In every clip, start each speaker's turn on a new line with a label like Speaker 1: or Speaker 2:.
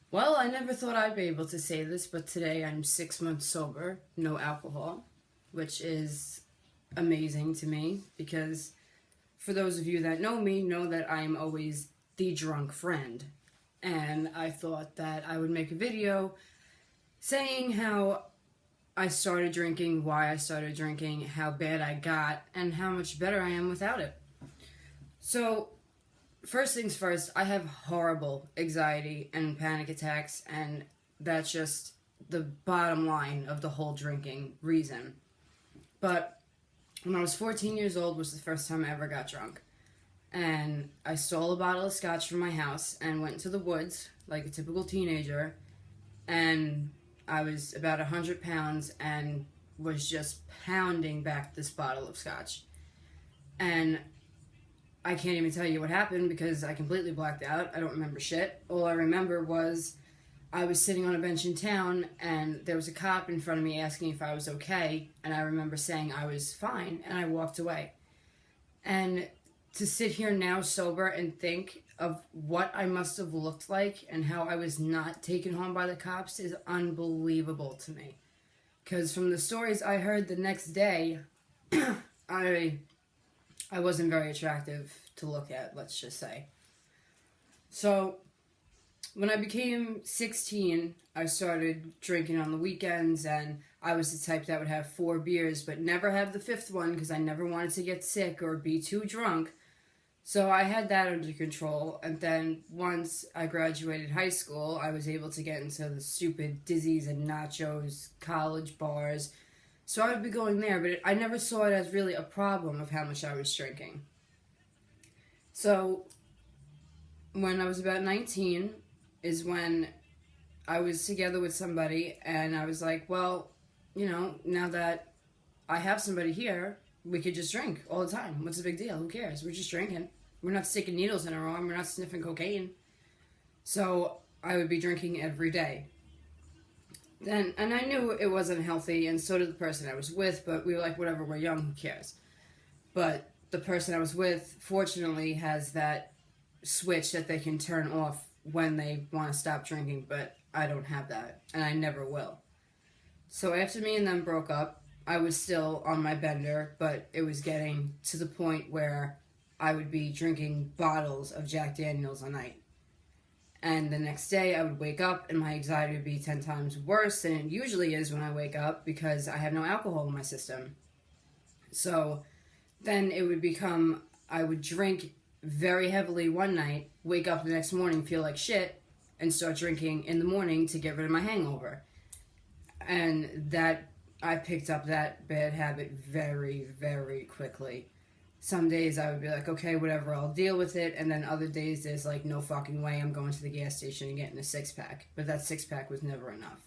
Speaker 1: Well, I never thought I'd be able to say this, but today I'm 6 months sober, no alcohol, which is amazing to me because for those of you that know me, know that I'm always the drunk friend. And I thought that I would make a video saying how I started drinking, why I started drinking, how bad I got, and how much better I am without it. So, first things first, I have horrible anxiety and panic attacks, and that's just the bottom line of the whole drinking reason. But when I was 14 years old was the first time I ever got drunk. And I stole a bottle of scotch from my house and went to the woods like a typical teenager. And I was about 100 pounds and was just pounding back this bottle of scotch. And I can't even tell you what happened because I completely blacked out. I don't remember shit. All I remember was I was sitting on a bench in town and there was a cop in front of me asking if I was okay. And I remember saying I was fine and I walked away. And to sit here now sober and think of what I must have looked like and how I was not taken home by the cops is unbelievable to me. Because from the stories I heard the next day, I I wasn't very attractive to look at, let's just say. So, when I became 16, I started drinking on the weekends, and I was the type that would have 4 beers, but never have the fifth one because I never wanted to get sick or be too drunk. So I had that under control, and then once I graduated high school, I was able to get into the stupid Dizzies and Nachos college bars. So I would be going there, but I never saw it as really a problem of how much I was drinking. So when I was about 19 is when I was together with somebody, and I was like, well, now that I have somebody here, we could just drink all the time. What's the big deal? Who cares? We're just drinking. We're not sticking needles in our arm. We're not sniffing cocaine. So I would be drinking every day. Then, and I knew it wasn't healthy, and so did the person I was with, but we were like, whatever, we're young, who cares? But the person I was with, fortunately, has that switch that they can turn off when they want to stop drinking, but I don't have that, and I never will. So after me and them broke up, I was still on my bender, but it was getting to the point where I would be drinking bottles of Jack Daniels a night. And the next day I would wake up and my anxiety would be 10 times worse than it usually is when I wake up because I have no alcohol in my system. So then it would become, I would drink very heavily one night, wake up the next morning, feel like shit, and start drinking in the morning to get rid of my hangover. And that, I picked up that bad habit very, very quickly. Some days I would be like, okay, whatever, I'll deal with it. And then other days there's like, no fucking way, I'm going to the gas station and getting a six-pack. But that six-pack was never enough.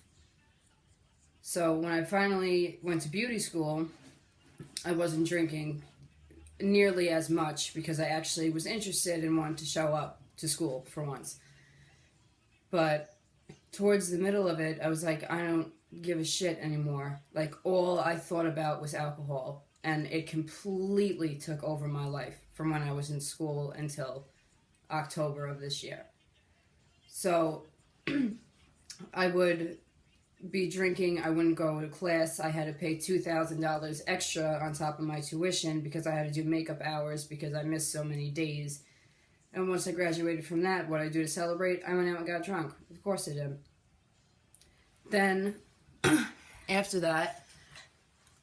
Speaker 1: So when I finally went to beauty school, I wasn't drinking nearly as much because I actually was interested and wanted to show up to school for once. But towards the middle of it, I was like, I don't give a shit anymore. Like, all I thought about was alcohol. And it completely took over my life from when I was in school until October of this year. So I would be drinking. I wouldn't go to class. I had to pay $2,000 extra on top of my tuition because I had to do makeup hours because I missed so many days. And once I graduated from that, what I do to celebrate, I went out and got drunk. Of course I did. Then, after that,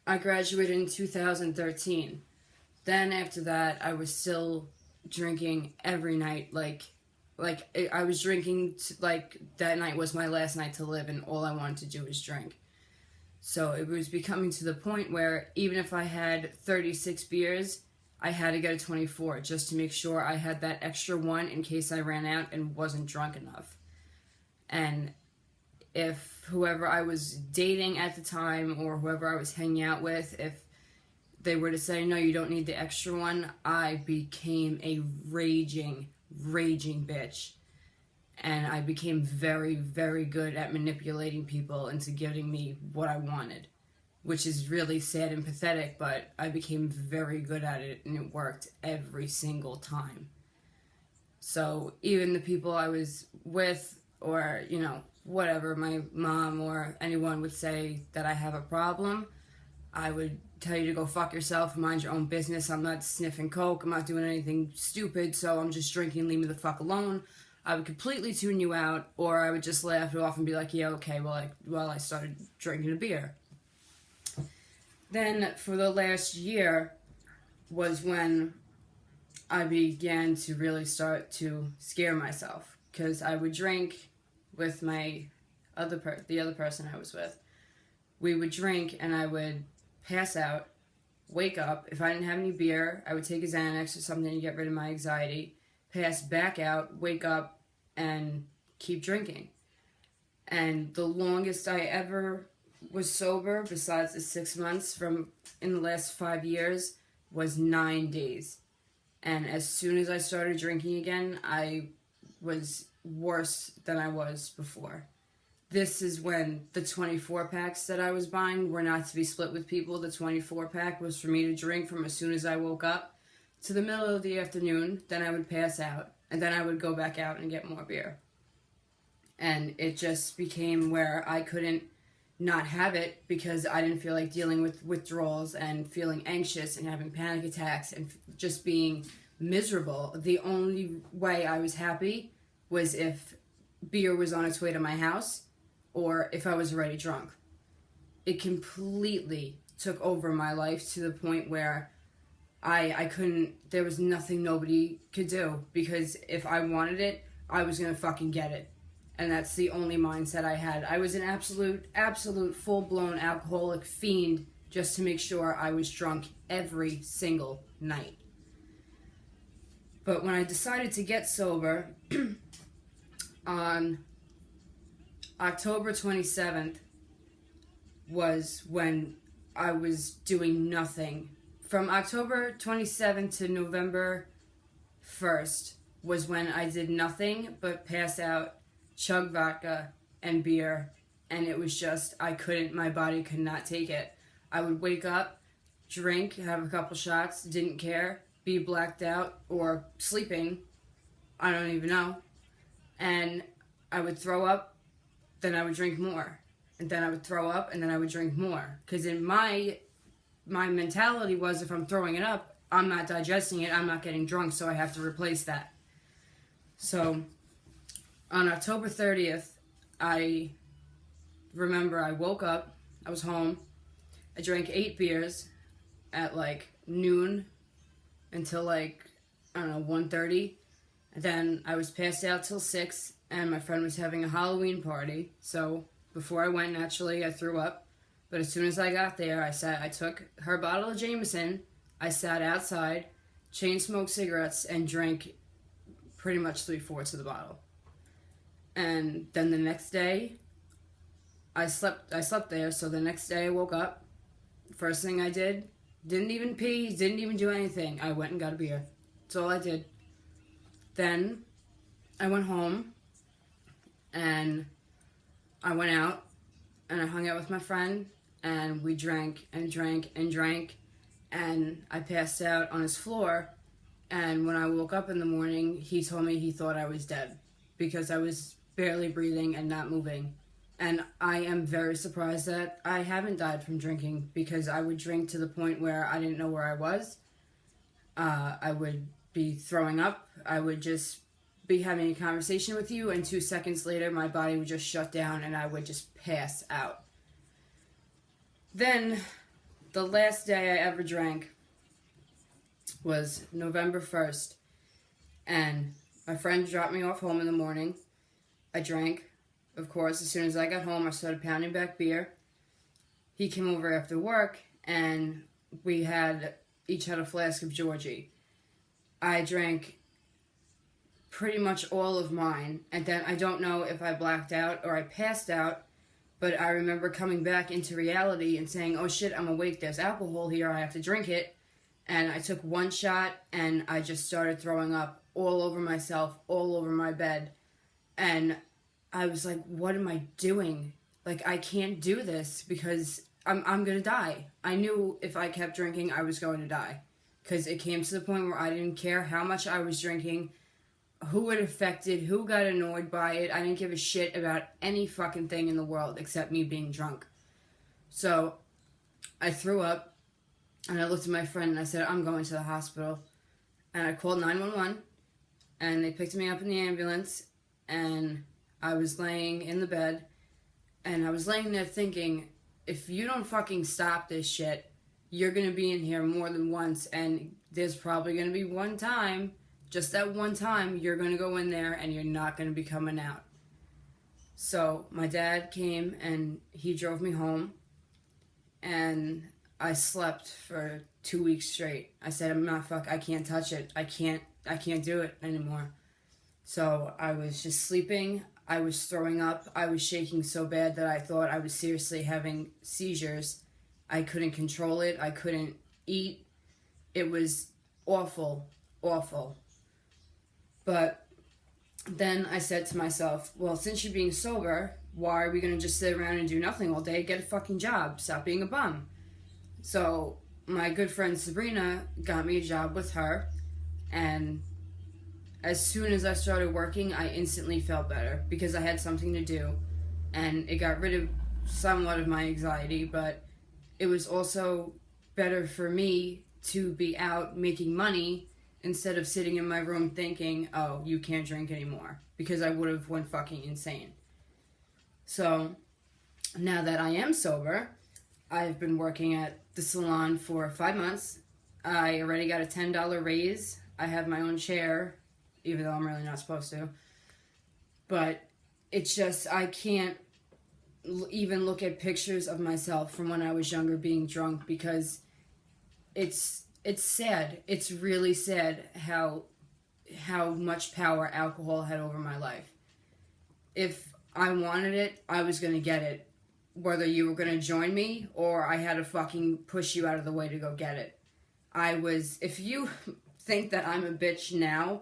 Speaker 1: I graduated in 2013. Then after that, I was still drinking every night. I was drinking, like, that night was my last night to live, and all I wanted to do was drink. So it was becoming to the point where even if I had 36 beers, I had to get a 24 just to make sure I had that extra one in case I ran out and wasn't drunk enough. And if whoever I was dating at the time or whoever I was hanging out with, if they were to say, no, you don't need the extra one, I became a raging, raging bitch. And I became very, very good at manipulating people into giving me what I wanted, which is really sad and pathetic, but I became very good at it, and it worked every single time. So even the people I was with, or, you know, whatever my mom or anyone would say that I have a problem, I would tell you to go fuck yourself, mind your own business. I'm not sniffing coke, I'm not doing anything stupid, so I'm just drinking, leave me the fuck alone. I would completely tune you out, or I would just laugh it off and be like, yeah, okay, well, I started drinking a beer. Then for the last year was when I began to really start to scare myself, because I would drink with the other person I was with. We would drink and I would pass out, wake up. If I didn't have any beer, I would take a Xanax or something to get rid of my anxiety, pass back out, wake up, and keep drinking. And the longest I ever was sober, besides the 6 months from in the last 5 years, was 9 days. And as soon as I started drinking again, I was worse than I was before. This is when the 24 packs that I was buying were not to be split with people. The 24 pack was for me to drink from as soon as I woke up to the middle of the afternoon. Then I would pass out, and then I would go back out and get more beer. And it just became where I couldn't not have it, because I didn't feel like dealing with withdrawals and feeling anxious and having panic attacks and just being miserable. The only way I was happy was if beer was on its way to my house, or if I was already drunk. It completely took over my life to the point where I couldn't, there was nothing nobody could do, because if I wanted it, I was gonna fucking get it. And that's the only mindset I had. I was an absolute full-blown alcoholic fiend just to make sure I was drunk every single night. But when I decided to get sober, on October 27th was when I was doing nothing. From October 27th to November 1st was when I did nothing but pass out, chug vodka and beer, and it was just, my body could not take it. I would wake up, drink, have a couple shots, didn't care, be blacked out or sleeping, I don't even know, and I would throw up, then I would drink more, and then I would throw up, and then I would drink more, because in my mentality was, if I'm throwing it up, I'm not digesting it, I'm not getting drunk, so I have to replace that. So on October 30th, I remember I woke up, I was home, I drank 8 beers at like noon until like, I don't know, 1:30. Then I was passed out till 6, and my friend was having a Halloween party, so before I went, naturally, I threw up. But as soon as I got there, I took her bottle of Jameson, I sat outside, chain smoked cigarettes, and drank pretty much 3/4 of the bottle. And then the next day, I slept there, so the next day I woke up. First thing I did, didn't even pee, didn't even do anything. I went and got a beer. That's all I did. Then I went home, and I went out, and I hung out with my friend, and we drank and drank and drank, and I passed out on his floor, and when I woke up in the morning, he told me he thought I was dead, because I was barely breathing and not moving. And I am very surprised that I haven't died from drinking, because I would drink to the point where I didn't know where I was. I would be throwing up. I would just be having a conversation with you, and 2 seconds later, my body would just shut down, and I would just pass out. Then, the last day I ever drank was November 1st, and my friend dropped me off home in the morning. I drank, of course. As soon as I got home, I started pounding back beer. He came over after work, and we each had a flask of Georgie. I drank pretty much all of mine, and then I don't know if I blacked out or I passed out, but I remember coming back into reality and saying, oh shit, I'm awake, there's alcohol here, I have to drink it. And I took one shot, and I just started throwing up all over myself, all over my bed. And I was like, what am I doing? Like, I can't do this, because I'm gonna die. I knew if I kept drinking, I was going to die. Because it came to the point where I didn't care how much I was drinking. who it affected, who got annoyed by it. I didn't give a shit about any fucking thing in the world except me being drunk. So I threw up, and I looked at my friend and I said, I'm going to the hospital. And I called 911, and they picked me up in the ambulance, and I was laying in the bed, and I was laying there thinking, if you don't fucking stop this shit, you're going to be in here more than once, and there's probably going to be one time, just that one time, you're going to go in there and you're not going to be coming out. So my dad came and he drove me home, and I slept for 2 weeks straight. I said, I can't touch it. I can't do it anymore. So I was just sleeping. I was throwing up. I was shaking so bad that I thought I was seriously having seizures. I couldn't control it. I couldn't eat. It was awful, awful. But then I said to myself, well, since you're being sober, why are we going to just sit around and do nothing all day? Get a fucking job. Stop being a bum. So my good friend Sabrina got me a job with her, and as soon as I started working, I instantly felt better because I had something to do, and it got rid of somewhat of my anxiety, but it was also better for me to be out making money instead of sitting in my room thinking, oh, you can't drink anymore, because I would have went fucking insane. So now that I am sober, I've been working at the salon for 5 months. I already got a $10 raise. I have my own chair, even though I'm really not supposed to. But it's just, I can't even look at pictures of myself from when I was younger being drunk, because it's sad. It's really sad how much power alcohol had over my life. If I wanted it, I was going to get it. Whether you were going to join me or I had to fucking push you out of the way to go get it. If you think that I'm a bitch now,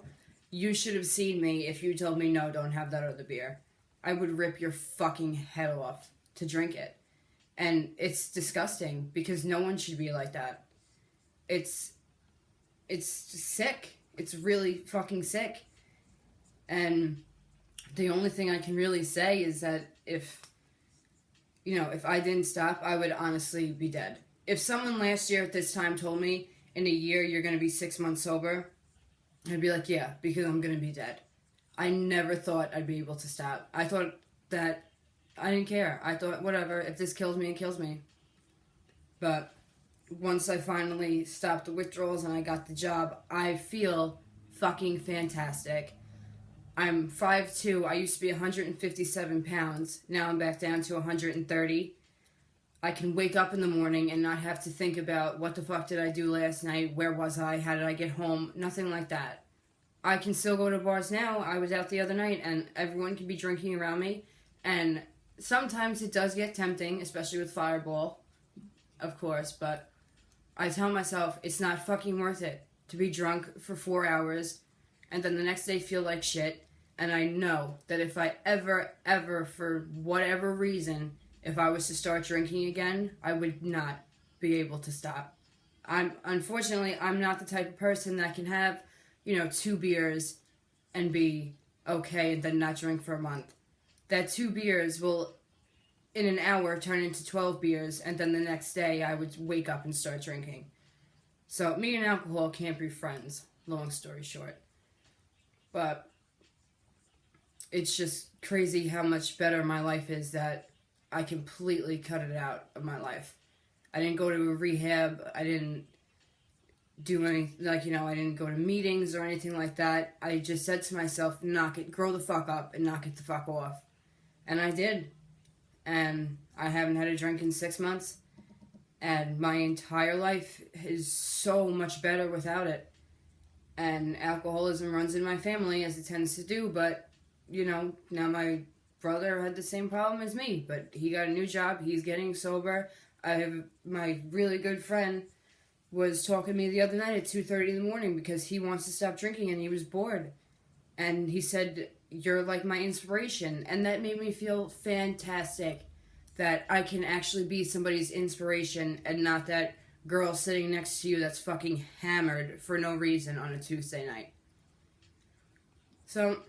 Speaker 1: you should have seen me if you told me, no, don't have that other beer. I would rip your fucking head off to drink it. And it's disgusting because no one should be like that. It's sick. It's really fucking sick. And the only thing I can really say is that if I didn't stop, I would honestly be dead. If someone last year at this time told me, in a year you're going to be 6 months sober, I'd be like, yeah, because I'm going to be dead. I never thought I'd be able to stop. I thought that I didn't care. I thought, whatever, if this kills me, it kills me. But once I finally stopped the withdrawals and I got the job, I feel fucking fantastic. I'm 5'2". I used to be 157 pounds. Now I'm back down to 130. I can wake up in the morning and not have to think about what the fuck did I do last night? Where was I? How did I get home? Nothing like that. I can still go to bars now. I was out the other night and everyone can be drinking around me. And sometimes it does get tempting, especially with Fireball, of course. But I tell myself it's not fucking worth it to be drunk for 4 hours and then the next day feel like shit. And I know that if I ever, for whatever reason, if I was to start drinking again, I would not be able to stop. Unfortunately, I'm not the type of person that can have, 2 beers and be okay and then not drink for a month. That 2 beers will, in an hour, turn into 12 beers, and then the next day I would wake up and start drinking. So me and alcohol can't be friends, long story short. But it's just crazy how much better my life is that I completely cut it out of my life. I didn't go to a rehab. I didn't do any, I didn't go to meetings or anything like that. I just said to myself, grow the fuck up and knock it the fuck off. And I did. And I haven't had a drink in 6 months. And my entire life is so much better without it. And alcoholism runs in my family, as it tends to do, but now my brother had the same problem as me, but he got a new job. He's getting sober. My really good friend was talking to me the other night at 2:30 in the morning because he wants to stop drinking and he was bored. And he said, you're like my inspiration. And that made me feel fantastic that I can actually be somebody's inspiration and not that girl sitting next to you that's fucking hammered for no reason on a Tuesday night. So,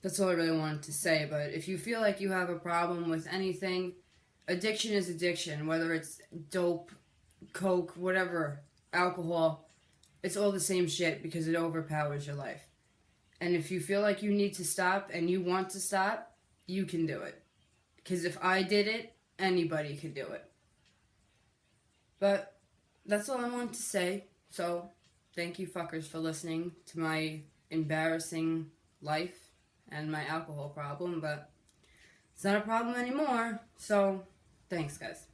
Speaker 1: that's all I really wanted to say. But if you feel like you have a problem with anything, addiction is addiction. Whether it's dope, coke, whatever, alcohol, it's all the same shit because it overpowers your life. And if you feel like you need to stop and you want to stop, you can do it. Because if I did it, anybody could do it. But that's all I wanted to say. So, thank you fuckers for listening to my embarrassing life and my alcohol problem. But it's not a problem anymore. So, thanks, guys.